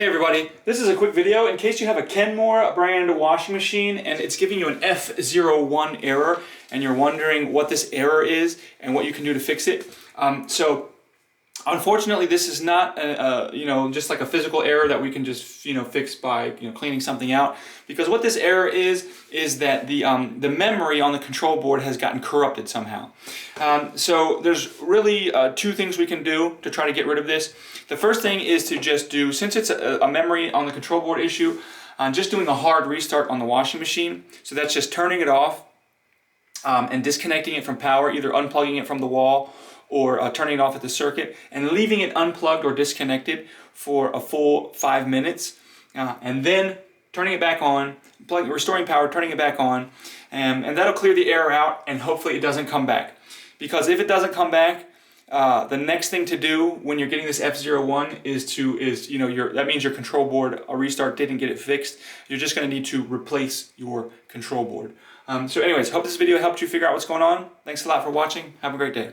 Hey everybody, this is a quick video in case you have a Kenmore brand washing machine and it's giving you an F01 error and you're wondering what this error is and what you can do to fix it. Unfortunately, this is not just like a physical error that we can just fix by cleaning something out, because what this error is that the memory on the control board has gotten corrupted somehow. So there's really two things we can do to try to get rid of this. The first thing is to just do, since it's a memory on the control board issue, just doing a hard restart on the washing machine. So that's just turning it off and disconnecting it from power, either unplugging it from the wall or turning it off at the circuit, and leaving it unplugged or disconnected for a full 5 minutes, and then turning it back on, restoring power, turning it back on, and that'll clear the error out, and hopefully it doesn't come back. Because if it doesn't come back, the next thing to do when you're getting this F01 that means your control board, a restart didn't get it fixed. You're just going to need to replace your control board. So anyways, hope this video helped you figure out what's going on. Thanks a lot for watching. Have a great day.